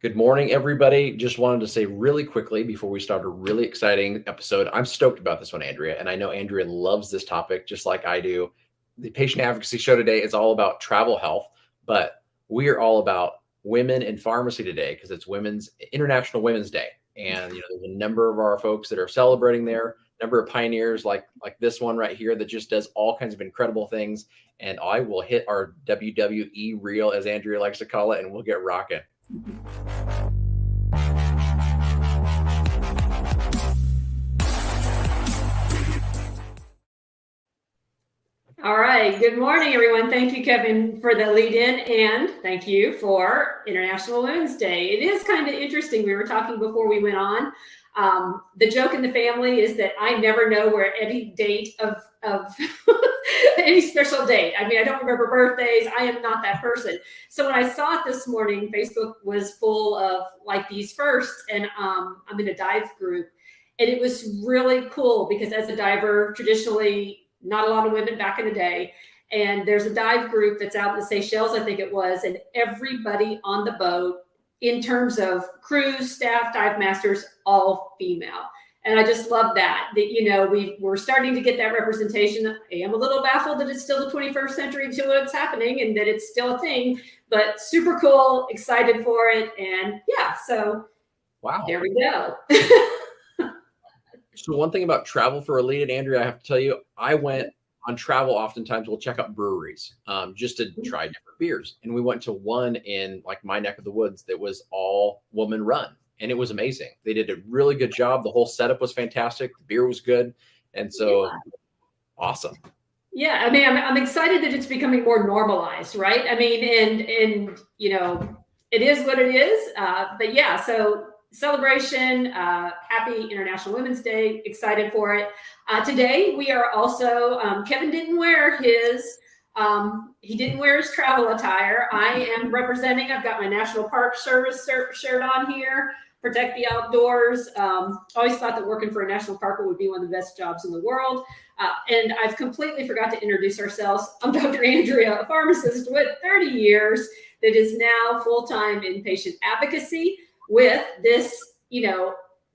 Good morning, everybody. Just wanted to say really quickly before we start a really exciting episode, I'm stoked about this one, Andrea. And I know Andrea loves this topic just like I do. The Patient Advocacy Show today is all about travel health, but we are all about women in pharmacy today because it's International Women's Day. And there's a number of our folks that are celebrating there, number of pioneers like this one right here that just does all kinds of incredible things. And I will hit our WWE reel, as Andrea likes to call it, and we'll get rocking. All right. Good morning, everyone. Thank you, Kevin, for the lead in, and thank you for International Women's Day. It is kind of interesting. We were talking before we went on. The joke in the family is that I never know where any date of any special date. I mean, I don't remember birthdays. I am not that person. So when I saw it this morning, Facebook was full of like these firsts, and I'm in a dive group, and it was really cool because as a diver, traditionally, not a lot of women back in the day. And there's a dive group that's out in the Seychelles, I think it was, and everybody on the boat, in terms of crews, staff, dive masters, all female. And I just love that we're starting to get that representation. I am a little baffled that it's still the 21st century until it's happening and that it's still a thing, but super cool, excited for it. And yeah, so wow, there we go. So one thing about travel for Elite, Andrea, I have to tell you, I went on travel. Oftentimes we'll check out breweries just to try different beers. And we went to one in like my neck of the woods that was all woman run. And it was amazing. They did a really good job. The whole setup was fantastic. The beer was good. And so awesome. Yeah. I mean, I'm excited that it's becoming more normalized, right? I mean, and it is what it is. But yeah, so celebration, happy International Women's Day, excited for it. Today we are also, Kevin didn't wear his travel attire. I am representing, I've got my National Park Service shirt on here, protect the outdoors. Always thought that working for a national park would be one of the best jobs in the world. And I've completely forgot to introduce ourselves. I'm Dr. Andrea, a pharmacist with 30 years that is now full-time in patient advocacy, with this,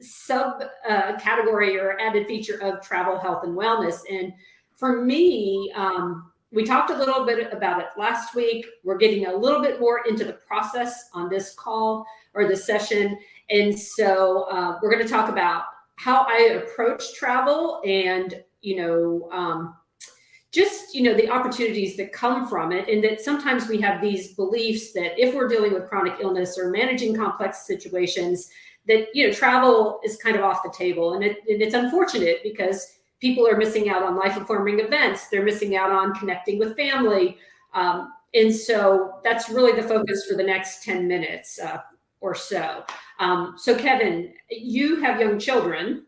sub category or added feature of travel health and wellness. And for me, we talked a little bit about it last week. We're getting a little bit more into the process on this call or this session. And so we're going to talk about how I approach travel and, the opportunities that come from it, and that sometimes we have these beliefs that if we're dealing with chronic illness or managing complex situations, that travel is kind of off the table, and it's unfortunate because people are missing out on life-affirming events. They're missing out on connecting with family, and so that's really the focus for the next 10 minutes or so. So Kevin, you have young children,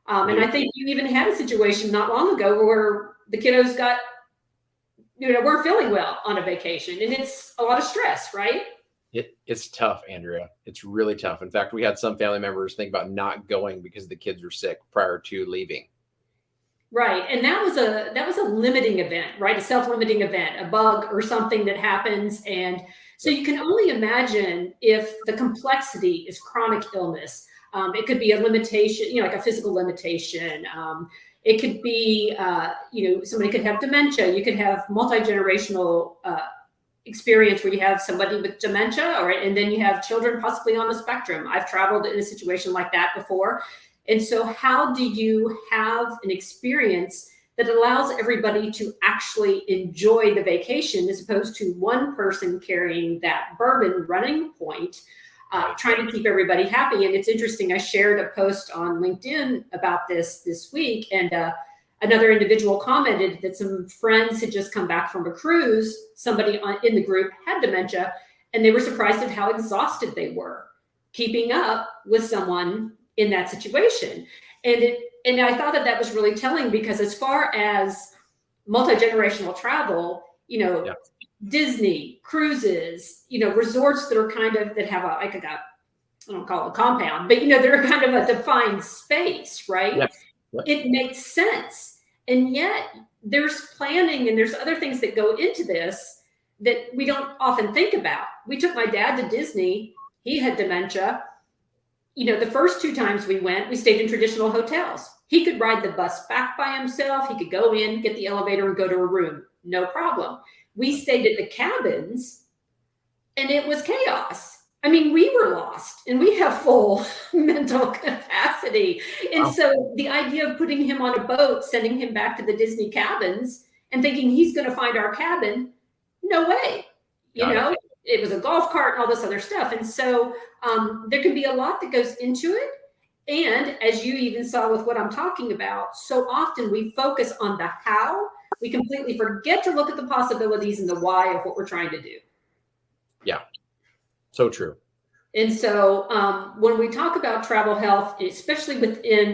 and I think you even had a situation not long ago where the kiddos weren't feeling well on a vacation, and it's a lot of stress, right? It's tough, Andrea. It's really tough. In fact, we had some family members think about not going because the kids were sick prior to leaving. Right. And that was a limiting event, right? A self-limiting event, a bug or something that happens. And so you can only imagine if the complexity is chronic illness. It could be a limitation, like a physical limitation. It could be, somebody could have dementia. You could have multi-generational experience where you have somebody with dementia, and then you have children possibly on the spectrum. I've traveled in a situation like that before. And so how do you have an experience that allows everybody to actually enjoy the vacation as opposed to one person carrying that burden running point, trying to keep everybody happy? And it's interesting, I shared a post on LinkedIn about this week, and another individual commented that some friends had just come back from a cruise. Somebody in the group had dementia, and they were surprised at how exhausted they were keeping up with someone in that situation. And I thought that was really telling, because as far as multi-generational travel, Disney, cruises, resorts that are that have I don't call it a compound, but they're kind of a defined space, right? Yes. It makes sense. And yet there's planning and there's other things that go into this that we don't often think about. We took my dad to Disney He had dementia. The first 2 times we went, we stayed in traditional hotels. He could ride the bus back by himself. He could go in, get the elevator, and go to a room. No problem. We stayed at the cabins, and it was chaos. I mean, we were lost, and we have full mental capacity. And so the idea of putting him on a boat, sending him back to the Disney cabins, and thinking he's going to find our cabin, no way. It was a golf cart and all this other stuff. And so there can be a lot that goes into it. And as you even saw with what I'm talking about, so often we focus on the how. We completely forget to look at the possibilities and the why of what we're trying to do. Yeah, so true. And so when we talk about travel health, especially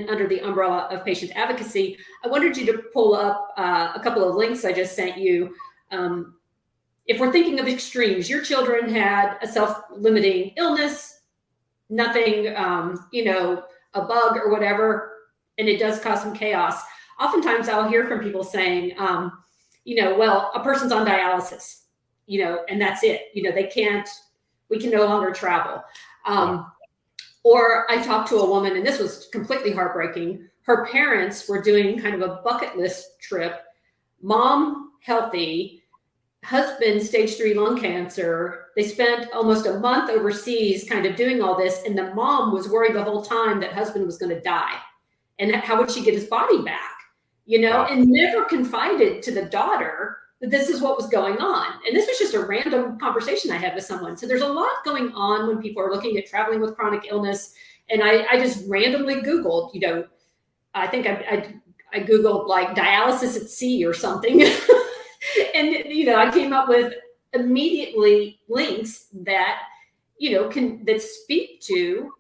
under the umbrella of patient advocacy, I wanted you to pull up a couple of links I just sent you. If we're thinking of extremes, your children had a self-limiting illness, nothing, a bug or whatever, and it does cause some chaos. Oftentimes I'll hear from people saying, well, a person's on dialysis, and that's it. We can no longer travel. Or I talked to a woman, and this was completely heartbreaking. Her parents were doing kind of a bucket list trip. Mom, healthy. Husband, stage 3 lung cancer. They spent almost a month overseas kind of doing all this. And the mom was worried the whole time that husband was going to die. And how would she get his body back? And never confided to the daughter that this is what was going on. And this was just a random conversation I had with someone. So there's a lot going on when people are looking at traveling with chronic illness. And I just randomly Googled, I think I Googled like dialysis at sea or something. And, I came up with immediately links that, that speak to,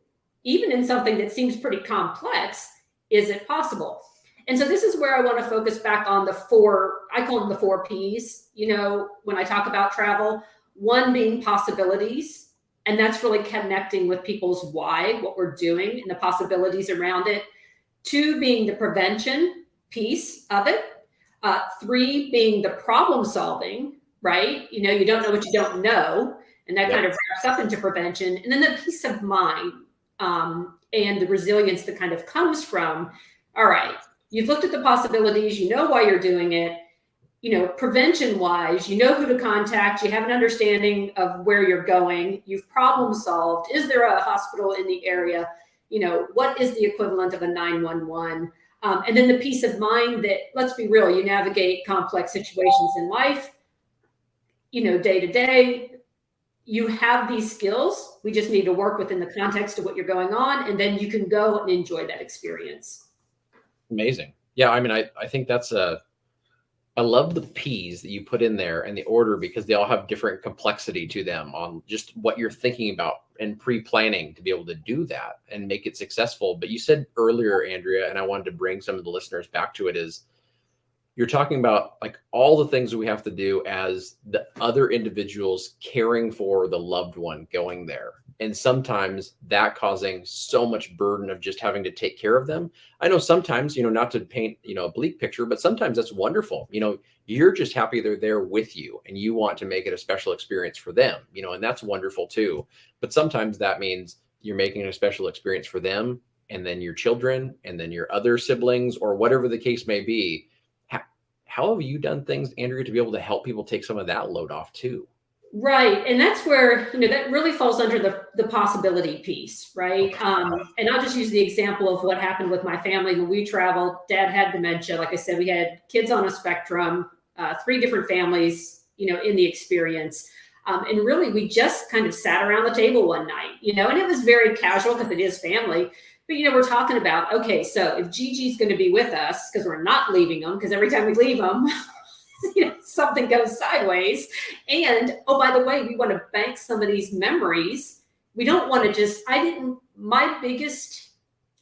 even in something that seems pretty complex, is it possible? And so this is where I want to focus back on I call them the 4 Ps, when I talk about travel. 1 being possibilities, and that's really connecting with people's why, what we're doing, and the possibilities around it. 2 being the prevention piece of it. 3 being the problem solving, right? You don't know what you don't know. And that kind of wraps up into prevention. And then the peace of mind and the resilience that kind of comes from, all right, you've looked at the possibilities, you know why you're doing it, prevention wise, who to contact, you have an understanding of where you're going, you've problem solved. Is there a hospital in the area? What is the equivalent of a 911? And then the peace of mind that, let's be real, you navigate complex situations in life, day to day. You have these skills. We just need to work within the context of what you're going on, and then you can go and enjoy that experience. Amazing. Yeah, I mean, I think I love the P's that you put in there and the order, because they all have different complexity to them on just what you're thinking about and pre-planning to be able to do that and make it successful. But you said earlier, Andrea, and I wanted to bring some of the listeners back to it, is you're talking about like all the things that we have to do as the other individuals caring for the loved one going there. And sometimes that causing so much burden of just having to take care of them. I know sometimes, not to paint, a bleak picture, but sometimes that's wonderful. You're just happy they're there with you and you want to make it a special experience for them, and that's wonderful too. But sometimes that means you're making it a special experience for them and then your children and then your other siblings or whatever the case may be. How have you done things, Andrea, to be able to help people take some of that load off too? Right. And that's where, that really falls under the possibility piece, right? And I'll just use the example of what happened with my family when we traveled. Dad had dementia. Like I said, we had kids on a spectrum, 3 different families, in the experience. And really, we just kind of sat around the table one night, and it was very casual because it is family. But, we're talking about, okay, so if Gigi's going to be with us, because we're not leaving them, because every time we leave them, something goes sideways. And, oh, by the way, we want to bank some of these memories. We don't want to my biggest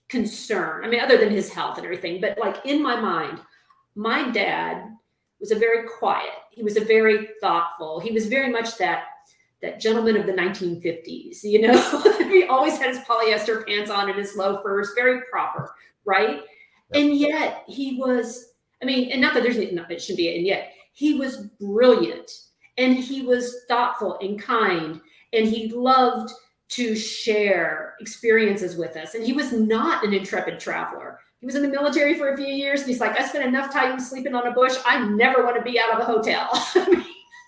concern, other than his health and everything, but like in my mind, my dad was a very quiet, he was a very thoughtful, he was very much that gentleman of the 1950s, he always had his polyester pants on and his loafers, very proper, right? Yep. And yet he was, and not that it should be, and yet he was brilliant and he was thoughtful and kind and he loved to share experiences with us. And he was not an intrepid traveler. He was in the military for a few years, and he's like, I spent enough time sleeping on a bush. I never want to be out of a hotel.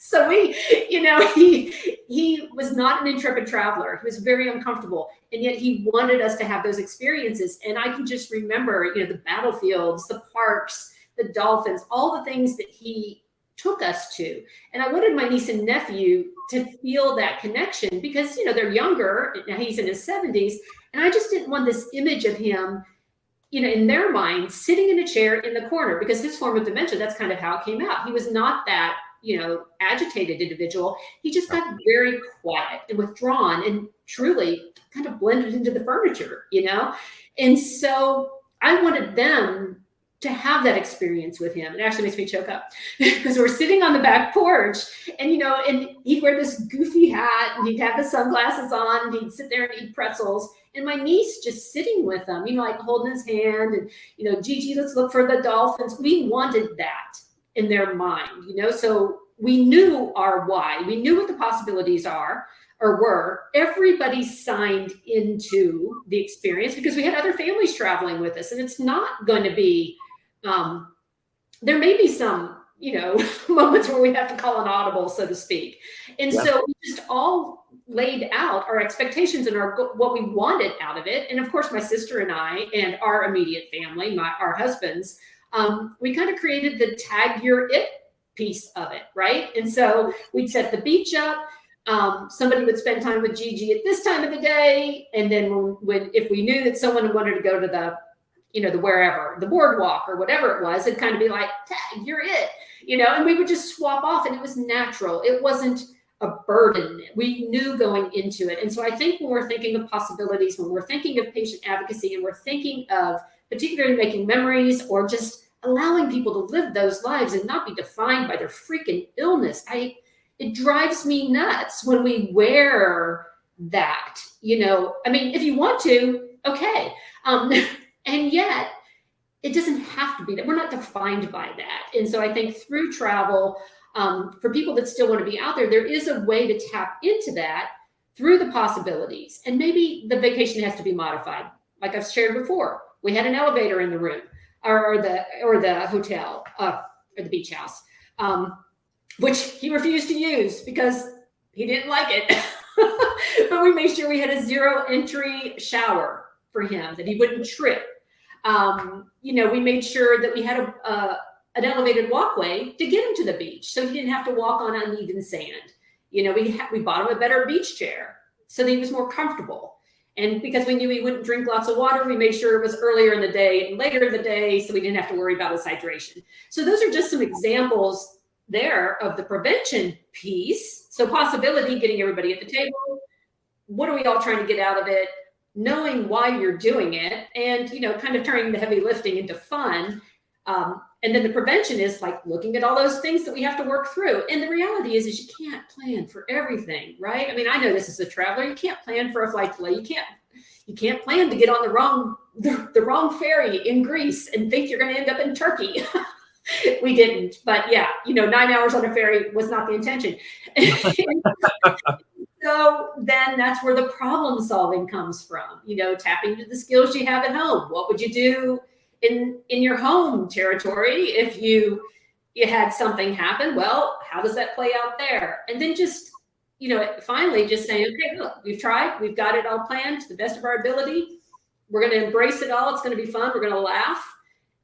So he was not an intrepid traveler. He was very uncomfortable, and yet he wanted us to have those experiences. And I can just remember, the battlefields, the parks, the dolphins, all the things that he took us to. And I wanted my niece and nephew to feel that connection because, they're younger. Now he's in his 70s. And I just didn't want this image of him, in their mind, sitting in a chair in the corner, because his form of dementia, that's kind of how it came out. He was not that, agitated individual. He just got very quiet and withdrawn and truly kind of blended into the furniture, And so I wanted them to have that experience with him. It actually makes me choke up because we're sitting on the back porch and, and he'd wear this goofy hat and he'd have the sunglasses on and he'd sit there and eat pretzels. And my niece just sitting with him, like holding his hand and, Gigi, let's look for the dolphins. We wanted that in their mind, so we knew our why. We knew what the possibilities are or were. Everybody signed into the experience because we had other families traveling with us. And it's not going to be, there may be some, moments where we have to call an audible, so to speak. And so we just all laid out our expectations and what we wanted out of it. And of course, my sister and I and our immediate family, our husbands, we kind of created the tag your it piece of it, right? And so we'd set the beach up. Somebody would spend time with Gigi at this time of the day. And then if we knew that someone wanted to go to the wherever, the boardwalk or whatever it was, it'd kind of be like, tag, you're it, and we would just swap off and it was natural. It wasn't a burden. We knew going into it. And so I think when we're thinking of possibilities, when we're thinking of patient advocacy and we're thinking of particularly making memories or just allowing people to live those lives and not be defined by their freaking illness, it drives me nuts when we wear that, if you want to, okay. And yet it doesn't have to be that. We're not defined by that. And so I think through travel, for people that still want to be out there is a way to tap into that through the possibilities. And maybe the vacation has to be modified. Like I've shared before, we had an elevator in the room or the hotel or the beach house, which he refused to use because he didn't like it. But we made sure we had a 0 entry shower for him, that he wouldn't trip. We made sure that we had an elevated walkway to get him to the beach, so he didn't have to walk on uneven sand. We bought him a better beach chair so that he was more comfortable. And because we knew he wouldn't drink lots of water, we made sure it was earlier in the day and later in the day, so we didn't have to worry about his hydration. So those are just some examples there of the prevention piece. So possibility, getting everybody at the table. What are we all trying to get out of it? Knowing why you're doing it and, kind of turning the heavy lifting into fun. And then the prevention is like looking at all those things that we have to work through. And the reality is you can't plan for everything, right? I know this as a traveler, you can't plan for a flight delay. You can't plan to get on the wrong ferry in Greece and think you're going to end up in Turkey. We didn't, but 9 hours on a ferry was not the intention. So then that's where the problem solving comes from, tapping into the skills you have at home. What would you do in your home territory if you had something happen? Well, how does that play out there? And then just, finally just saying, okay, look, we've tried, we've got it all planned to the best of our ability. We're going to embrace it all. It's going to be fun. We're going to laugh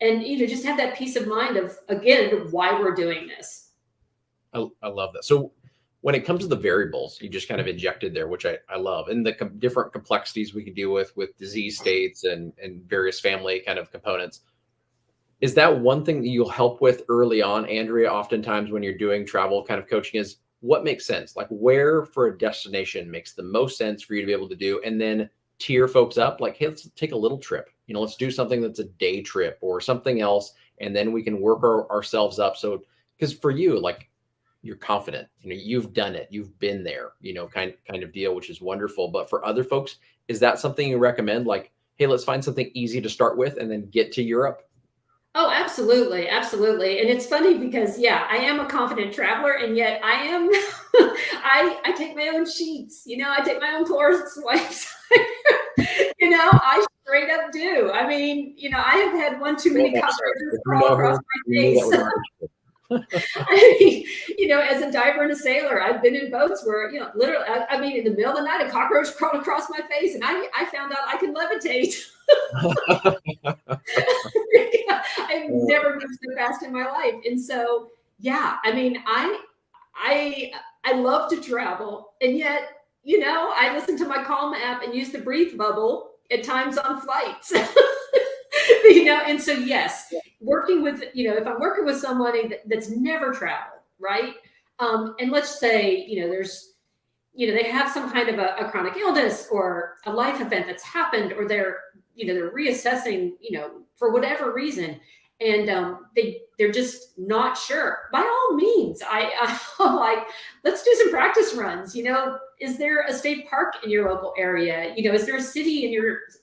and, just have that peace of mind of, again, why we're doing this. I love that. So when it comes to the variables, you just kind of injected there, which I love, and the different complexities we can deal with disease states and various family kind of components. Is that one thing that you'll help with early on, Andrea, oftentimes when you're doing travel kind of coaching is what makes sense? Like where for a destination makes the most sense for you to be able to do, and then tier folks up like, hey, let's take a little trip. Let's do something that's a day trip or something else. And then we can work ourselves up. So, because for you, like, you're confident, you've done it, you've been there, kind of deal, which is wonderful. But for other folks, is that something you recommend? Like, hey, let's find something easy to start with and then get to Europe. Oh, absolutely, absolutely. And it's funny because yeah, I am a confident traveler, and yet I am I take my own sheets, I take my own Clorox wipes. I straight up do. I mean, I have had one too Very many much so. cockroaches If you crawl know across her, my you knew that face. was not true. I mean, as a diver and a sailor, I've been in boats where, literally, I mean, in the middle of the night, a cockroach crawled across my face, and I found out I can levitate. I've never moved so fast in my life. And so, yeah, I mean, I love to travel, and yet, I listen to my Calm app and use the breathe bubble at times on flights. And so yes, working with, if I'm working with somebody that's never traveled, right? And let's say, they have some kind of a chronic illness or a life event that's happened, or they're reassessing, for whatever reason, and they're just not sure. By all means, I'm like, let's do some practice runs. Is there a state park in your local area? Is there a city in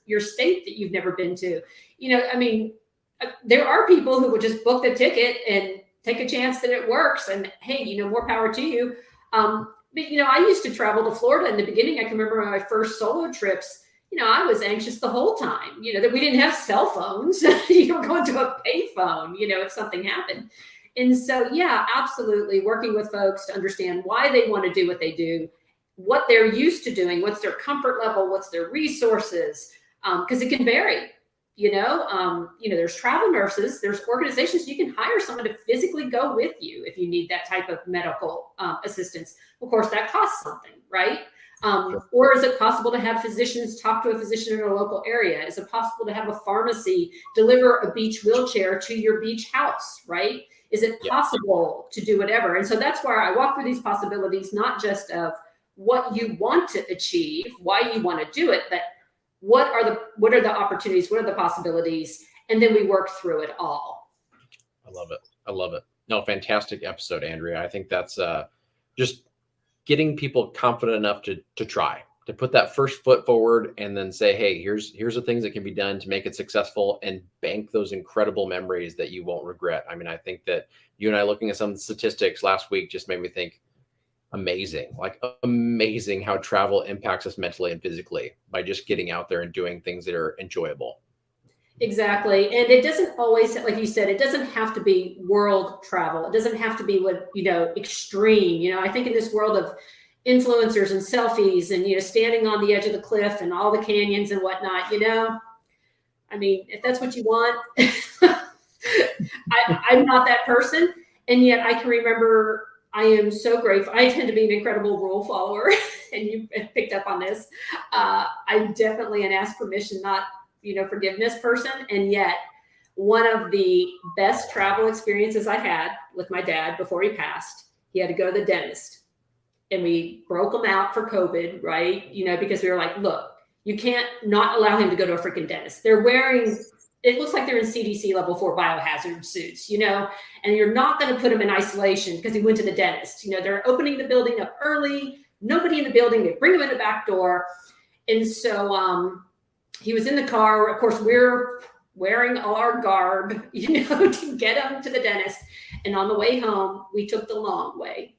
your state that you've never been to? I mean, there are people who would just book the ticket and take a chance that it works, and hey, more power to you. But I used to travel to Florida in the beginning. I can remember my first solo trips. I was anxious the whole time. That we didn't have cell phones. You were going to a payphone. If something happened. And so, yeah, absolutely, working with folks to understand why they want to do what they do, what they're used to doing, what's their comfort level, what's their resources, because it can vary. There's travel nurses, there's organizations you can hire someone to physically go with you if you need that type of medical assistance. Of course, that costs something, right? Or is it possible to have physicians talk to a physician in a local area? Is it possible to have a pharmacy deliver a beach wheelchair to your beach house, right? Is it possible to do whatever? And so that's where I walk through these possibilities, not just of what you want to achieve, why you want to do it, but what are the opportunities, what are the possibilities, and then we work through it all. I love it. I love it. No, fantastic episode, Andrea. I think that's just getting people confident enough to try, to put that first foot forward, and then say, hey, here's the things that can be done to make it successful, and bank those incredible memories that you won't regret. I mean, I think that you and I looking at some of the statistics last week just made me think, amazing how travel impacts us mentally and physically by just getting out there and doing things that are enjoyable. Exactly. And it doesn't always, like you said, it doesn't have to be world travel. It doesn't have to be extreme. I think in this world of influencers and selfies and, standing on the edge of the cliff and all the canyons and whatnot, I mean, if that's what you want, I'm not that person. And yet I can remember, I am so grateful. I tend to be an incredible rule follower, and you picked up on this. I'm definitely an ask permission, not forgiveness person. And yet one of the best travel experiences I had with my dad before he passed, he had to go to the dentist, and we broke him out for COVID, right? Because we were like, look, you can't not allow him to go to a freaking dentist. They're wearing, it looks like they're in CDC level 4 biohazard suits, and you're not going to put him in isolation because he went to the dentist. They're opening the building up early, nobody in the building, they bring him in the back door. And so he was in the car. Of course, we're wearing all our garb, to get him to the dentist. And on the way home, we took the long way,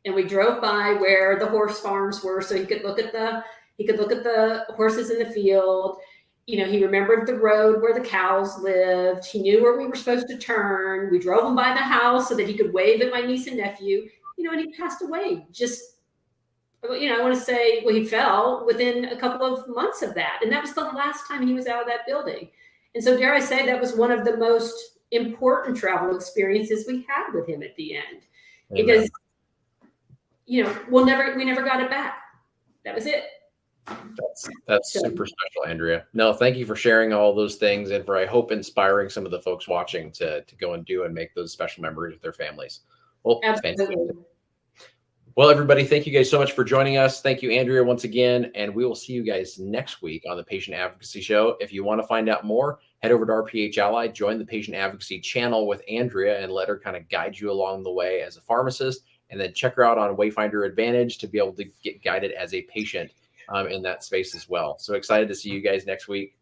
and we drove by where the horse farms were, so he could look at the horses in the field. He remembered the road where the cows lived. He knew where we were supposed to turn. We drove him by the house so that he could wave at my niece and nephew. And he passed away just, I want to say, well, he fell within a couple of months of that. And that was the last time he was out of that building. And so, dare I say, that was one of the most important travel experiences we had with him at the end. Amen. Because, we never got it back. That was it. That's super special, Andrea. No, thank you for sharing all those things, and for, I hope, inspiring some of the folks watching to go and do and make those special memories with their families. Well, absolutely. Fantastic. Well, everybody, thank you guys so much for joining us. Thank you, Andrea, once again, and we will see you guys next week on the Patient Advocacy Show. If you want to find out more, head over to RPH Ally, join the Patient Advocacy channel with Andrea, and let her kind of guide you along the way as a pharmacist, and then check her out on Wayfinder Advantage to be able to get guided as a patient in that space as well. So excited to see you guys next week.